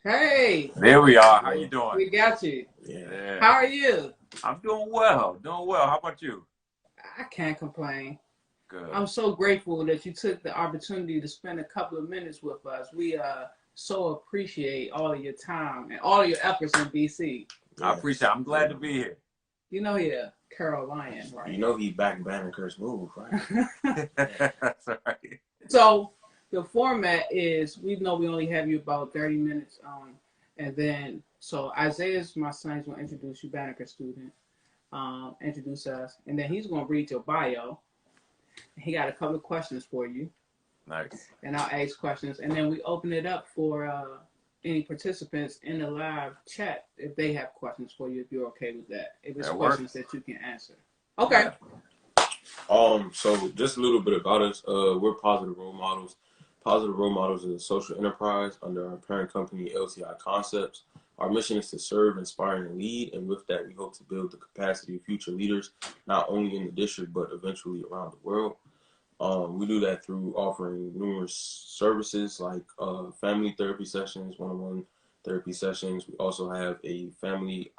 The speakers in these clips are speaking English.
Hey, There we are. How you doing? we got you. Yeah, How are you? I'm doing well. Doing well. How about you? I can't complain. Good. I'm so grateful that you took the opportunity to spend a couple of minutes with us. We so appreciate all of your time and all of your efforts in DC. I appreciate it. I'm glad to be here. You know you're a Carolinian, You right? know he backed Banneker's move, right? That's right. So the format is we know we only have you about 30 minutes and then so Isaiah's my son. He's going to introduce you, Banneker student, introduce us, and then he's going to read your bio. He got a couple of questions for you, Nice. and I'll ask questions, and then we open it up for any participants in the live chat if they have questions for you. If you're okay with that, if it's That questions works. that you can answer. Okay. Yeah. So just a little bit about us. We're Positive Role Models. Positive Role Models is a social enterprise under our parent company, LTI Concepts. Our mission is to serve, inspire, and lead, and with that, we hope to build the capacity of future leaders, not only in the district, but eventually around the world. We do that through offering numerous services like family therapy sessions, one-on-one therapy sessions. We also have a family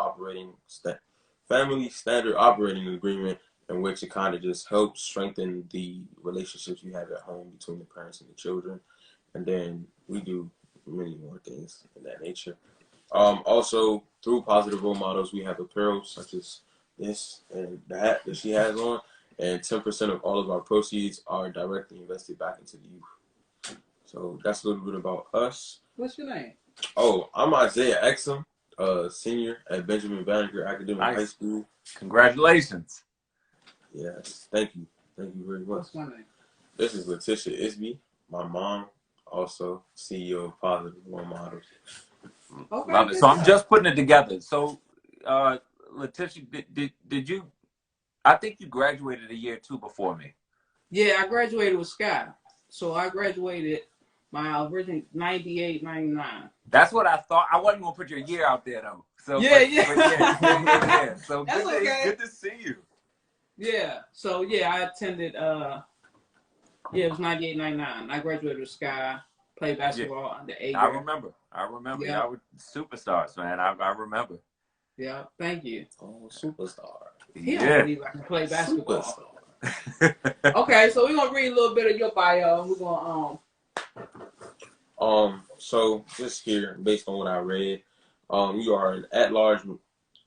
standard operating agreement in which it kind of just helps strengthen the relationships you have at home between the parents and the children. And then we do many more things in that nature. Also, through Positive Role Models, we have apparel such as this and the hat that she has on, and 10% of all of our proceeds are directly invested back into the youth. So that's a little bit about us. What's your name? Oh, I'm Isaiah Exum, senior at Benjamin Banneker Academic High Nice. School. Congratulations. Yes, thank you. Thank you very much. What's my name? This is Letitia Isby, my mom, also CEO of Positive Role Models. Okay, Love it. good So I'm job. just putting it together. So, Letitia, did you? I think you graduated a year or two before me. Yeah, I graduated with Sky. So I graduated my original 98, 99. That's what I thought. I wasn't gonna put your year out there though. So, Yeah, but yeah, yeah. So That's okay. good to see you. Yeah. So yeah, I attended yeah, it was 98, 99. I graduated with Sky, played Yeah, basketball under I Ager. remember. I remember. Yeah. Y'all were superstars, man. I remember. Yeah. Thank you. Oh, superstar. He don't Yeah. believe I can play basketball. Superstar. Okay, so we're gonna read a little bit of your bio. We're gonna So just here, based on what I read, you are an at-large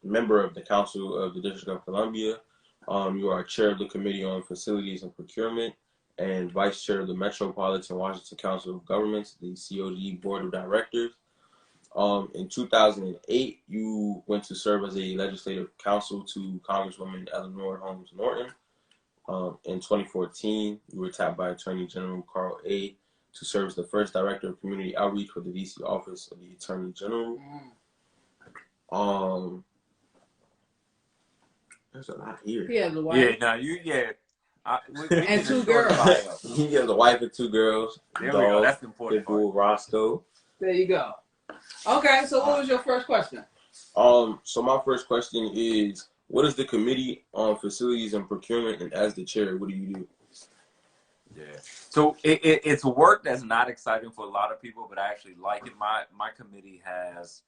member of the Council of the District of Columbia. You are chair of the Committee on Facilities and Procurement and vice chair of the Metropolitan Washington Council of Governments, the COG Board of Directors. In 2008, you went to serve as a legislative counsel to Congresswoman Eleanor Holmes Norton. In 2014, you were tapped by Attorney General Carl A. to serve as the first director of community outreach for the DC Office of the Attorney General. There's a lot here. he has a Yeah, wife now we and need a two short girls. bio. He has a wife and two girls, There we go. dog, That's the important part. Pitbull, Roscoe. There you go. Okay, so what was your first question? So my first question is, what is the Committee on Facilities and Procurement, and as the chair, what do you do? Yeah. So it's work that's not exciting for a lot of people, but I actually like it. My committee has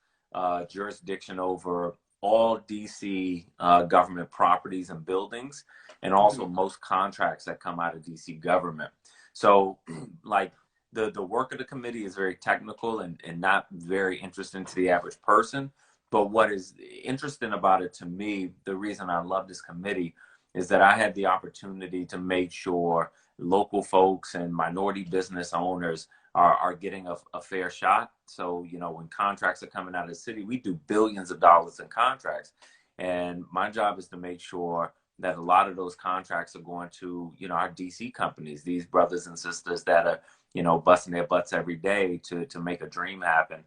jurisdiction over all DC government properties and buildings, and also most contracts that come out of DC government. So, like the work of the committee is very technical and not very interesting to the average person. But what is interesting about it to me, the reason I love this committee, is that I had the opportunity to make sure local folks and minority business owners are getting a fair shot. So, you know, when contracts are coming out of the city, we do billions of dollars in contracts. And my job is to make sure that a lot of those contracts are going to, you know, our DC companies, these brothers and sisters that are, you know, busting their butts every day to make a dream happen,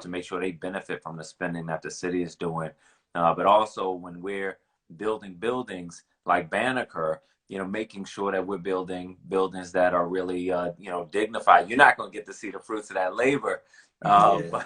to make sure they benefit from the spending that the city is doing. But also when we're building buildings like Banneker, you know, making sure that we're building buildings that are really, you know, dignified. You're not going to get to see the fruits of that labor, Yeah.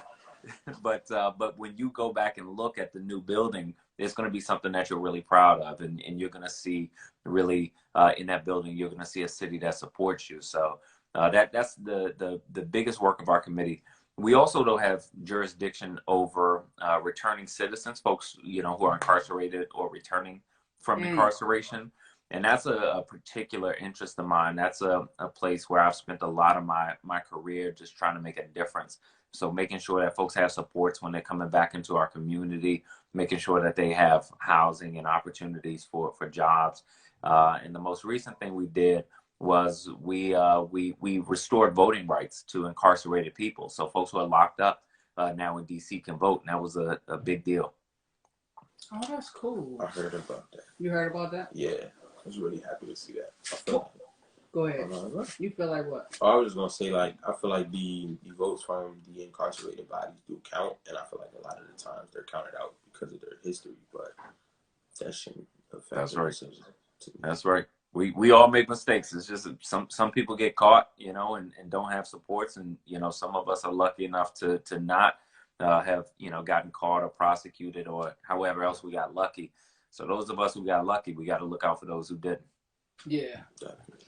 but when you go back and look at the new building, it's going to be something that you're really proud of, and you're going to see really in that building, you're going to see a city that supports you. So that's the biggest work of our committee. We also don't have jurisdiction over returning citizens, folks, you know, who are incarcerated or returning from incarceration. And that's a particular interest of mine. That's a place where I've spent a lot of my career just trying to make a difference. So making sure that folks have supports when they're coming back into our community, making sure that they have housing and opportunities for jobs. And the most recent thing we did was we restored voting rights to incarcerated people. So folks who are locked up now in DC can vote. And that was a big deal. Oh, that's cool. I heard about that. You heard about that? Yeah, I was really happy to see that. Go ahead. You feel like what? I was just gonna say, like, I feel like the votes from the incarcerated bodies do count, and I feel like a lot of the times they're counted out because of their history, but that shouldn't affect. That's right. That's right. We all make mistakes. It's just some people get caught, you know, and don't have supports, and you know, some of us are lucky enough to not have, you know, gotten caught or prosecuted or however else we got lucky. So those of us who got lucky, we got to look out for those who didn't. Yeah. Definitely.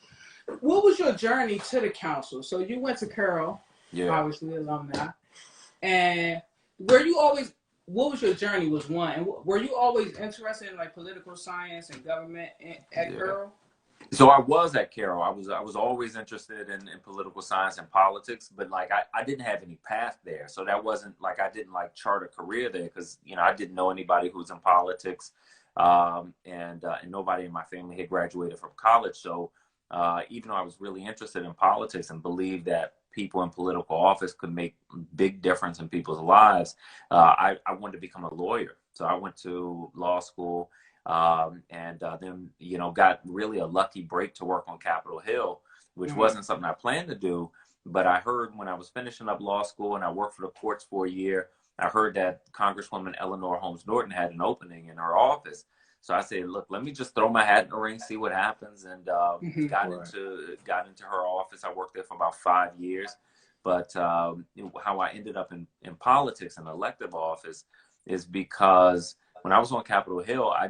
What was your journey to the council? So you went to Carroll, obviously alumni, and were you always? What was your journey? Was one, and were you always interested in like political science and government at Carroll? So I was at Carroll. I was always interested in political science and politics, but like I didn't have any path there. So that wasn't like I didn't like chart a career there because, you know, I didn't know anybody who was in politics, and nobody in my family had graduated from college. So even though I was really interested in politics and believed that people in political office could make big difference in people's lives, I wanted to become a lawyer. So I went to law school. And then, you know, got really a lucky break to work on Capitol Hill, which wasn't something I planned to do. But I heard when I was finishing up law school and I worked for the courts for a year, I heard that Congresswoman Eleanor Holmes Norton had an opening in her office. So I said, look, let me just throw my hat in the ring, see what happens. And got into her office. I worked there for about 5 years. But how I ended up in politics and elective office is because when I was on Capitol Hill, I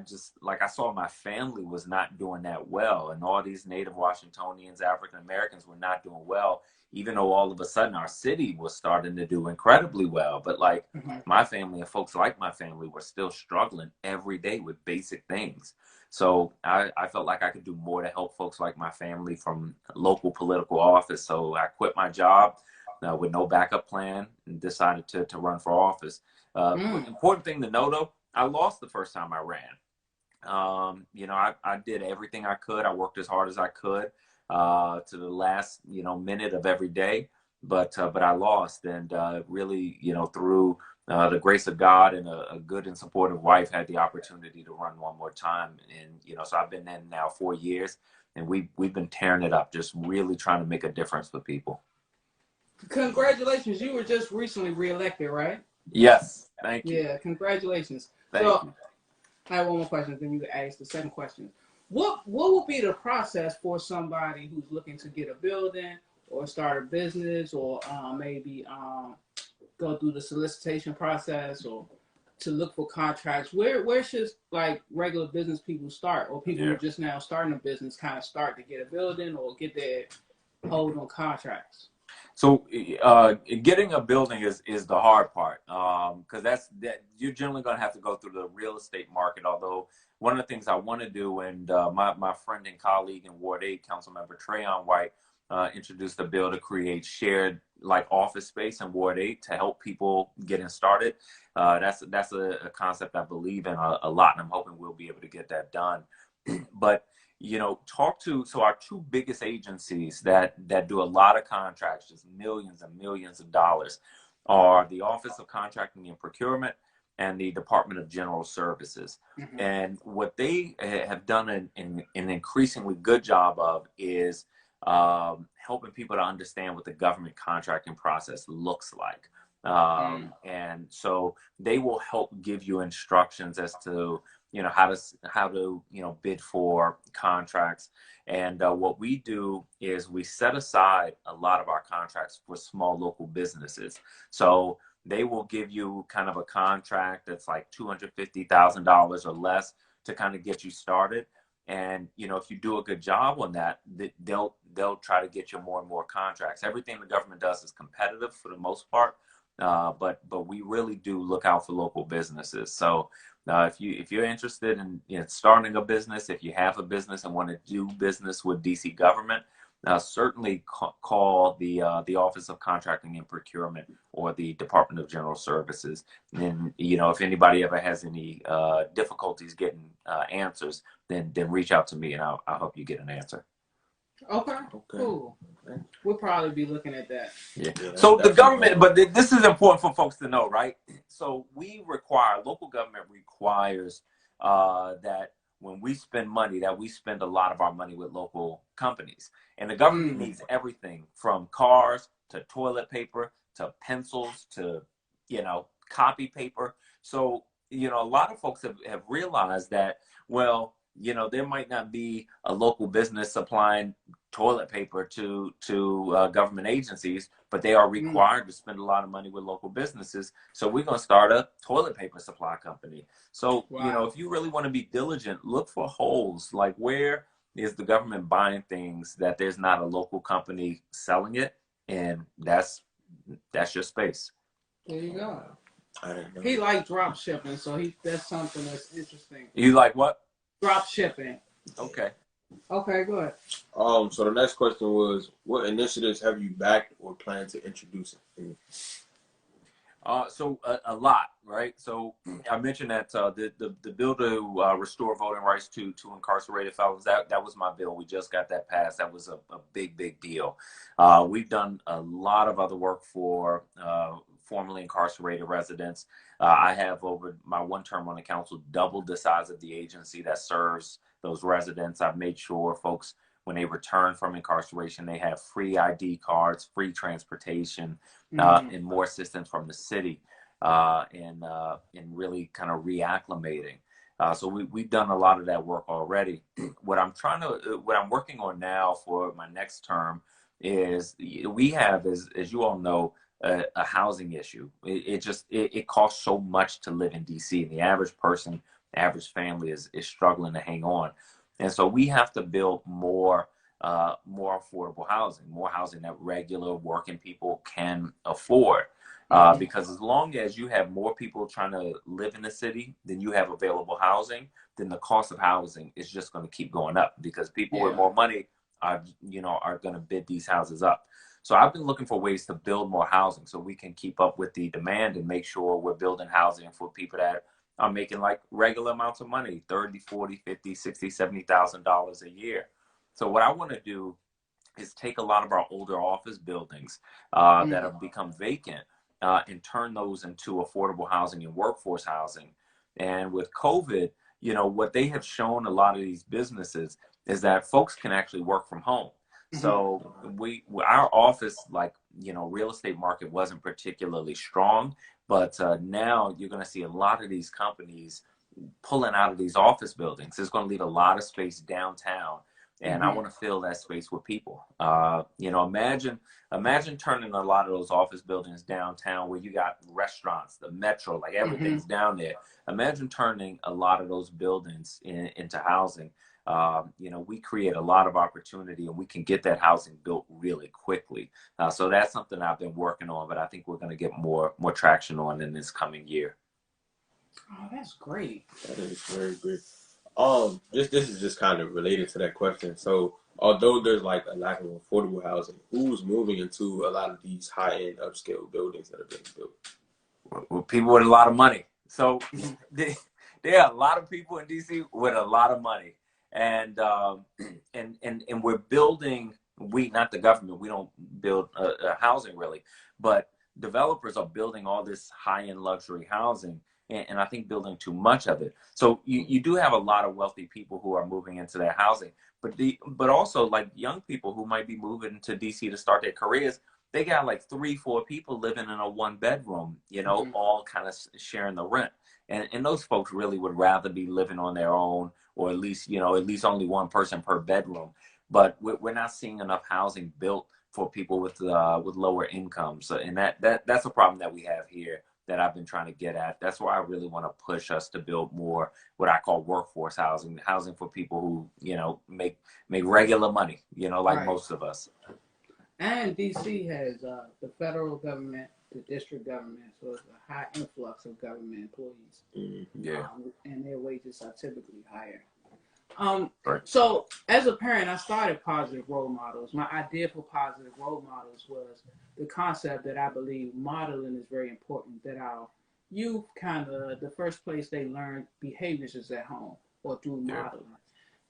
saw my family was not doing that well. And all these Native Washingtonians, African Americans were not doing well, even though all of a sudden our city was starting to do incredibly well. But like my family and folks like my family were still struggling every day with basic things. So I felt like I could do more to help folks like my family from local political office. So I quit my job with no backup plan and decided to run for office. Important thing to know, though, I lost the first time I ran. You know, I did everything I could. I worked as hard as I could to the last, you know, minute of every day. But I lost, and really, you know, through the grace of God and a good and supportive wife, had the opportunity to run one more time. And you know, so I've been in now 4 years, and we've been tearing it up, just really trying to make a difference for people. Congratulations! You were just recently reelected, right? Yes, thank you. Yeah, congratulations. Thank you. I have one more question, then you can ask the second question. What would be the process for somebody who's looking to get a building or start a business or maybe go through the solicitation process or to look for contracts? Where should like regular business people start, or people who are just now starting a business kind of start to get a building or get their hold on contracts? So getting a building is the hard part, because that you're generally going to have to go through the real estate market. Although one of the things I want to do, and my friend and colleague in Ward 8, Councilmember Trayon White, introduced a bill to create shared like office space in Ward 8 to help people getting started. That's a concept I believe in a lot, and I'm hoping we'll be able to get that done. But you know, so our two biggest agencies that do a lot of contracts, just millions and millions of dollars, are the Office of Contracting and Procurement and the Department of General Services. And what they have done an increasingly good job of is helping people to understand what the government contracting process looks like. And so they will help give you instructions as to, you know, how to you know, bid for contracts. And what we do is we set aside a lot of our contracts for small local businesses. So they will give you kind of a contract that's like $250,000 or less to kind of get you started. And, you know, if you do a good job on that, they'll try to get you more and more contracts. Everything the government does is competitive for the most part. But we really do look out for local businesses. So if you're interested in, you know, starting a business, if you have a business and want to do business with DC government, certainly call the Office of Contracting and Procurement or the Department of General Services. And, you know, if anybody ever has any difficulties getting answers, then reach out to me and I'll help you get an answer. Okay. Cool. We'll probably be looking at that. Yeah. So the government, but this is important for folks to know, right? So local government requires that when we spend money, that we spend a lot of our money with local companies. And the government needs everything from cars to toilet paper to pencils to, you know, copy paper. So, you know, a lot of folks have realized that, well, you know, there might not be a local business supplying toilet paper to government agencies, but they are required to spend a lot of money with local businesses. So we're going to start a toilet paper supply company. So, you know, if you really want to be diligent, look for holes. Like, where is the government buying things that there's not a local company selling it? And that's your space. There you go. I didn't know. He liked drop shipping, so that's something that's interesting. You like what? Drop shipping. Okay. Okay, go ahead. So the next question was, what initiatives have you backed or plan to introduce? So a lot, right? So I mentioned that the bill to restore voting rights to incarcerated felons, that was my bill. We just got that passed. That was a big deal. We've done a lot of other work for formerly incarcerated residents. I have, over my one term on the council, doubled the size of the agency that serves those residents. I've made sure folks, when they return from incarceration, they have free ID cards, free transportation, and more assistance from the city, and really kind of reacclimating. So we've done a lot of that work already. What I'm working on now for my next term is, we have, as you all know, a housing issue. It costs so much to live in DC, and the average person, average family is struggling to hang on. And so we have to build more affordable housing, more housing that regular working people can afford. Because as long as you have more people trying to live in the city than you have available housing, then the cost of housing is just going to keep going up, because people with more money are going to bid these houses up. So I've been looking for ways to build more housing so we can keep up with the demand and make sure we're building housing for people that are making like regular amounts of money, $30,000, $40,000, $50,000, $60,000, $70,000 a year. So what I want to do is take a lot of our older office buildings that have become vacant and turn those into affordable housing and workforce housing. And with COVID, you know, what they have shown a lot of these businesses is that folks can actually work from home. So our office, like, you know, real estate market wasn't particularly strong, but now you're going to see a lot of these companies pulling out of these office buildings. It's going to leave a lot of space downtown, and I want to fill that space with people. You know, imagine turning a lot of those office buildings downtown where you got restaurants, the metro, like everything's down there. Imagine turning a lot of those buildings into housing. You know, we create a lot of opportunity, and we can get that housing built really quickly. So that's something I've been working on, but I think we're going to get more traction on in this coming year. Oh, that's great. That is very great. This is just kind of related to that question. So, although there's like a lack of affordable housing, who's moving into a lot of these high-end upscale buildings that are being built? Well, people with a lot of money. So there are a lot of people in DC with a lot of money. And we're building, not the government, we don't build housing really, but developers are building all this high-end luxury housing, and I think building too much of it. So you do have a lot of wealthy people who are moving into that housing, but also like young people who might be moving to DC to start their careers. They got like 3-4 people living in a 1-bedroom, you know, all kind of sharing the rent. And those folks really would rather be living on their own, or at least only one person per bedroom. But we're not seeing enough housing built for people with lower incomes. And that's a problem that we have here that I've been trying to get at. That's why I really want to push us to build more what I call workforce housing, housing for people who, make regular money, like Right. most of us. And DC has the federal government, the district government, so it's a high influx of government employees. Yeah. And their wages are typically higher. Right. So as a parent, I started Positive Role Models. My idea for Positive Role Models was the concept that I believe modeling is very important, that our youth the first place they learn behaviors is at home or through modeling.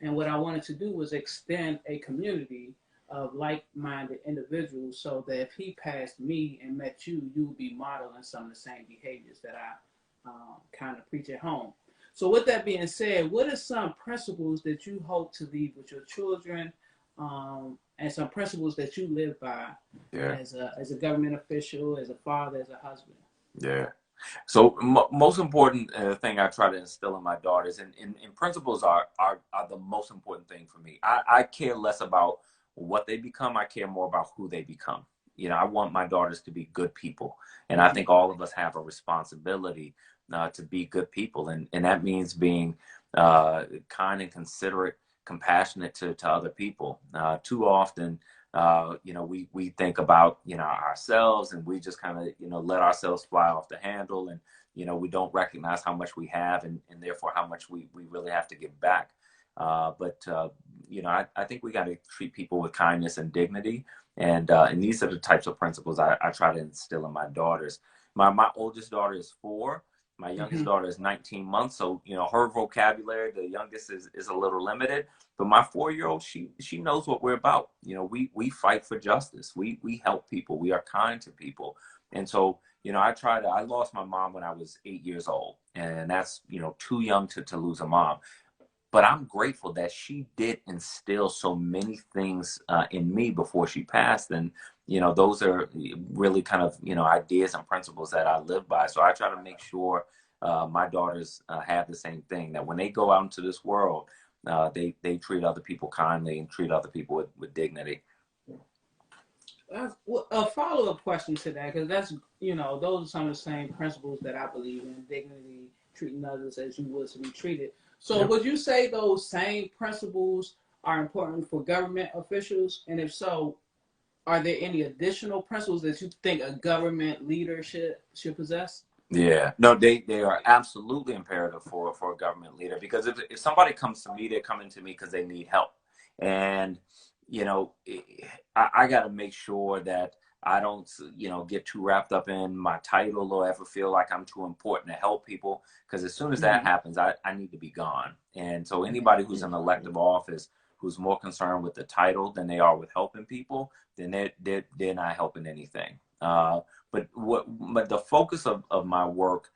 And what I wanted to do was extend a community of like-minded individuals so that if he passed me and met you, you would be modeling some of the same behaviors that I preach at home. So with that being said, what are some principles that you hope to leave with your children, and some principles that you live by as a government official, as a father, as a husband? Yeah. So most important thing I try to instill in my daughters, and principles are the most important thing for me. I care less about what they become. I care more about who they become. I want my daughters to be good people. And I think all of us have a responsibility to be good people. And that means being kind and considerate, compassionate to other people. Too often, we think about, ourselves, and we just kind of, let ourselves fly off the handle. And, we don't recognize how much we have, and therefore how much we really have to give back. But I think we got to treat people with kindness and dignity. And these are the types of principles I try to instill in my daughters. My oldest daughter is 4. My youngest daughter is 19 months. So, her vocabulary, the youngest is a little limited. But my 4-year-old, she knows what we're about. We fight for justice. We help people. We are kind to people. And so, I lost my mom when I was 8 years old. And that's, too young to lose a mom. But I'm grateful that she did instill so many things in me before she passed. And, those are really kind of, ideas and principles that I live by. So I try to make sure my daughters have the same thing, that when they go out into this world, they treat other people kindly and treat other people with dignity. A follow-up question to that, because that's, those are some of the same principles that I believe in: dignity, treating others as you would to be treated. So would you say those same principles are important for government officials? And if so, are there any additional principles that you think a government leader should possess? Yeah, no, they are absolutely imperative for a government leader, because if somebody comes to me, they're coming to me because they need help. And, I got to make sure that I don't, get too wrapped up in my title or ever feel like I'm too important to help people. Because as soon as that happens, I need to be gone. And so anybody who's in elective office who's more concerned with the title than they are with helping people, then they're not helping anything. But the focus of my work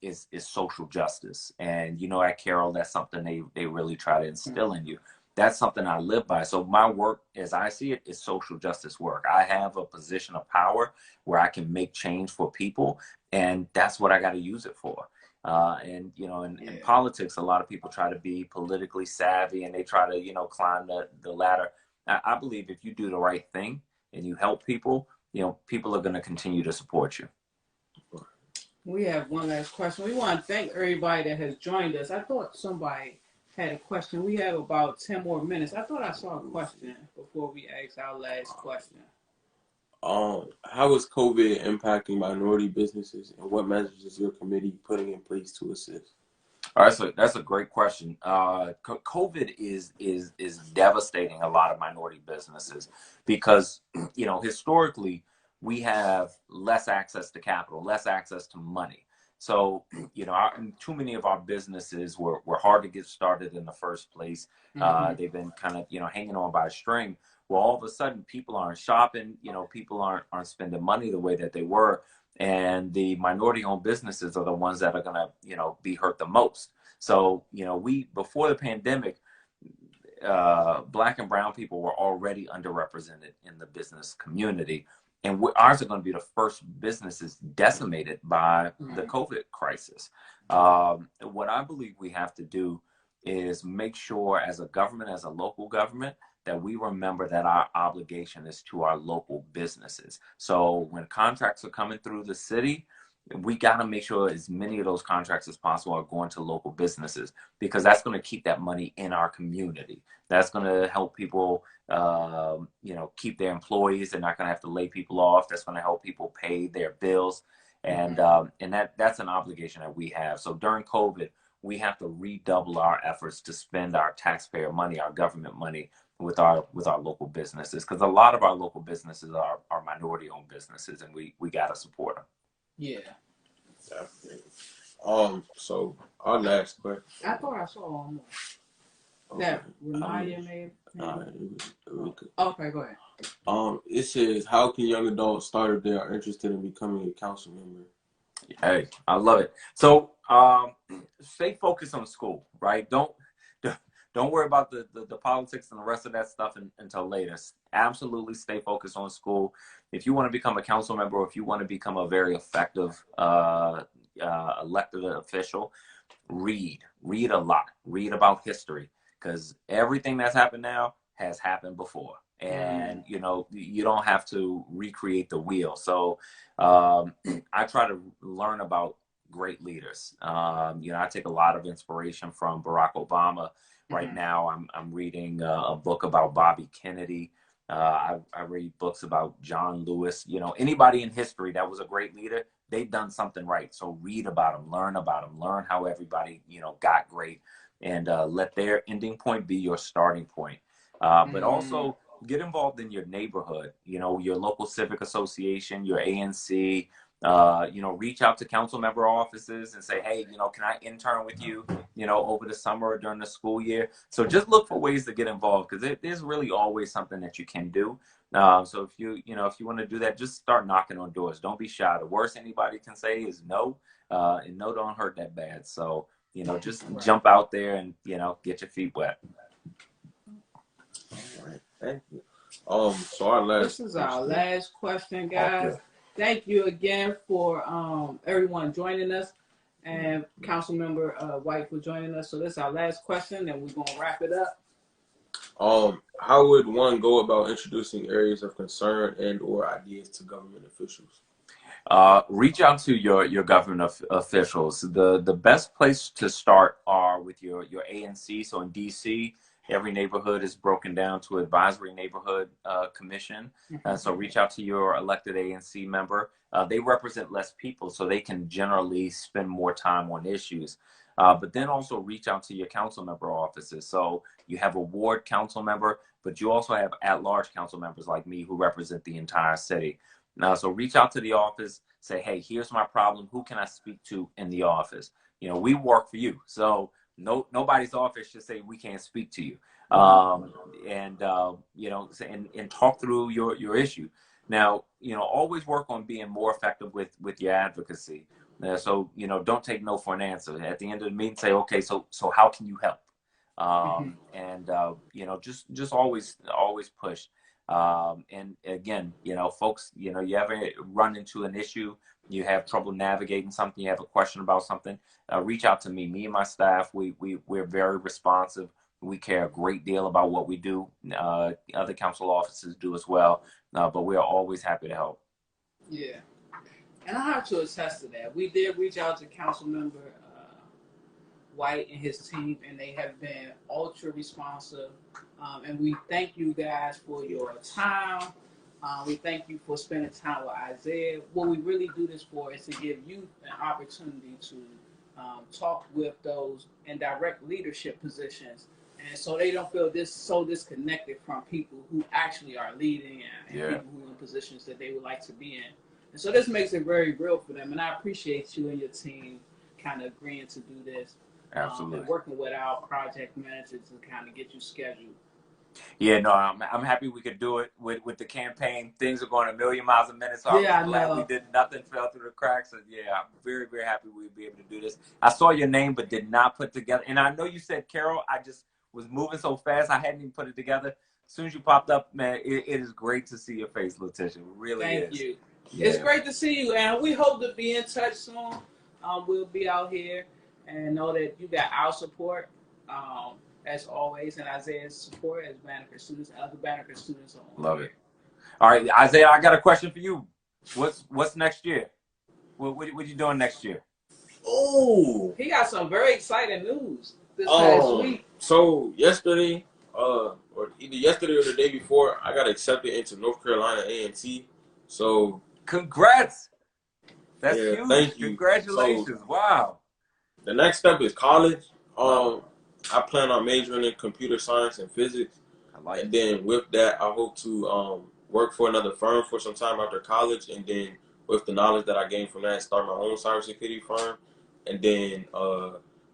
is social justice. And, at Carroll, that's something they really try to instill in you. That's something I live by. So my work, as I see it, is social justice work. I have a position of power where I can make change for people, and that's what I got to use it for. In politics, a lot of people try to be politically savvy, and they try to, climb the ladder. I believe if you do the right thing and you help people, people are going to continue to support you. We have one last question. We want to thank everybody that has joined us. I thought somebody had a question. We have about 10 more minutes. I thought I saw a question before we ask our last question. How is COVID impacting minority businesses, and what measures is your committee putting in place to assist? All right, so that's a great question. COVID is devastating a lot of minority businesses because, historically, we have less access to capital, less access to money. So, too many of our businesses were hard to get started in the first place. They've been kind of, hanging on by a string. Well, all of a sudden, people aren't shopping. People aren't spending money the way that they were. And the minority-owned businesses are the ones that are going to, be hurt the most. So, before the pandemic, Black and brown people were already underrepresented in the business community. And ours are going to be the first businesses decimated by the COVID crisis. What I believe we have to do is make sure as a government, as a local government, that we remember that our obligation is to our local businesses. So when contracts are coming through the city, we got to make sure as many of those contracts as possible are going to local businesses, because that's going to keep that money in our community. That's going to help people, keep their employees. They're not going to have to lay people off. That's going to help people pay their bills. And that's an obligation that we have. So during COVID, we have to redouble our efforts to spend our taxpayer money, our government money, with our local businesses, because a lot of our local businesses are minority-owned businesses, and we got to support them. Yeah. Definitely. So our last question. I thought I saw one more. That Remaya made. Okay, go ahead. It says, how can young adults start if they are interested in becoming a council member? Hey, I love it. So stay focused on school, right? Don't worry about the politics and the rest of that stuff until later. Absolutely stay focused on school. If you want to become a council member, or if you want to become a very effective elected official, read a lot. Read about history, because everything that's happened now has happened before. And, you don't have to recreate the wheel. So I try to learn about great leaders. I take a lot of inspiration from Barack Obama. Right now, I'm reading a book about Bobby Kennedy. I read books about John Lewis. Anybody in history that was a great leader, they've done something right. So read about them, learn how everybody, got great, and let their ending point be your starting point. But also get involved in your neighborhood, your local civic association, your ANC. Reach out to council member offices and say, hey, can I intern with you, over the summer or during the school year? So just look for ways to get involved, because there's really always something that you can do. So if you want to do that, just start knocking on doors. Don't be shy. The worst anybody can say is no, and no don't hurt that bad. So, just jump out there and, get your feet wet. All right. Thank you. So this is our last question, guys. Okay. Thank you again for everyone joining us, and Councilmember White for joining us. So this is our last question, and we're gonna wrap it up. How would one go about introducing areas of concern and/or ideas to government officials? Reach out to your government officials. The best place to start are with your ANC. So in DC, every neighborhood is broken down to advisory neighborhood commission. So reach out to your elected ANC member. They represent less people, so they can generally spend more time on issues. But then also reach out to your council member offices. So you have a ward council member, but you also have at-large council members like me who represent the entire city. So reach out to the office, say, hey, here's my problem. Who can I speak to in the office? We work for you. So nobody's office should say we can't speak to you, and talk through your issue. Now, always work on being more effective with your advocacy. So don't take no for an answer. At the end of the meeting, say, okay, so how can you help? And just always push. And again, folks, you ever run into an issue, you have trouble navigating something, you have a question about something, reach out to me. Me and my staff, we're very responsive. We care a great deal about what we do. Other council offices do as well, but we are always happy to help. Yeah, and I have to attest to that. We did reach out to Councilmember White and his team, and they have been ultra responsive. And we thank you guys for your time. We thank you for spending time with Isaiah. What we really do this for is to give you an opportunity to talk with those in direct leadership positions, and so they don't feel so disconnected from people who actually are leading and people who are in positions that they would like to be in. And so this makes it very real for them. And I appreciate you and your team kind of agreeing to do this. Absolutely. And working with our project manager to kind of get you scheduled. Yeah, no, I'm happy we could do it with the campaign. Things are going a million miles a minute, so I'm glad we did nothing fell through the cracks. So yeah, I'm very, very happy we'd be able to do this. I saw your name, but did not put together. And I know you said Carol. I just was moving so fast, I hadn't even put it together. As soon as you popped up, man, it is great to see your face, Letitia. It really is. Thank you. Yeah. It's great to see you, and we hope to be in touch soon. We'll be out here, and know that you got our support. As always, and Isaiah's support as Banneker students and other Banneker students. Love it. All right, Isaiah, I got a question for you. What's next year? What you doing next year? Oh, He got some very exciting news this past week. so yesterday, or either yesterday or the day before, I got accepted into North Carolina A&T. So Congrats! That's yeah, huge. thank you. Congratulations! So Wow. the next step is college. Wow. I plan on majoring in computer science and physics, I like and it. then with that, I hope to work for another firm for some time after college, and then with the knowledge that I gained from that, start my own cybersecurity firm, and then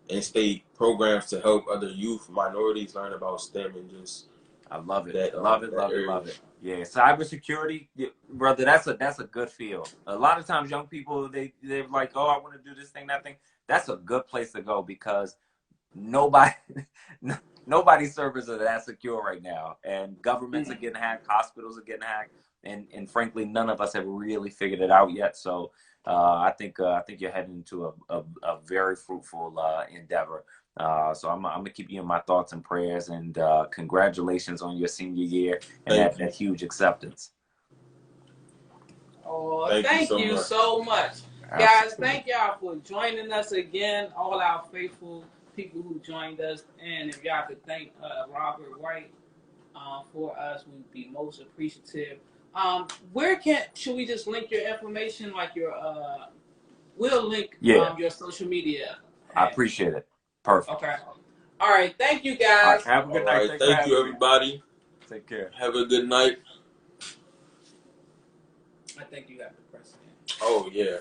in-state programs to help other youth minorities learn about STEM and just I love it. that Love it. that Love it. area. Love it. Yeah, cybersecurity, brother. That's a good field. A lot of times, young people they're like, oh, I want to do this thing, that thing. That's a good place to go because nobody nobody's servers are that secure right now, and governments are getting hacked, hospitals are getting hacked, and frankly, none of us have really figured it out yet. So I think you're heading into a very fruitful endeavor. So I'm gonna keep you in my thoughts and prayers, and congratulations on your senior year and that huge acceptance. Oh, Thank you so much. Guys, thank y'all for joining us again, all our faithful people who joined us. And if y'all could thank Robert White for us, we'd be most appreciative. Should we just link your information, like we'll link your social media. I appreciate it. Perfect. Okay. All right. Thank you, guys. Have a good night. Thank you, everybody. Take care. Have a good night. I think you got the press. Oh, yeah.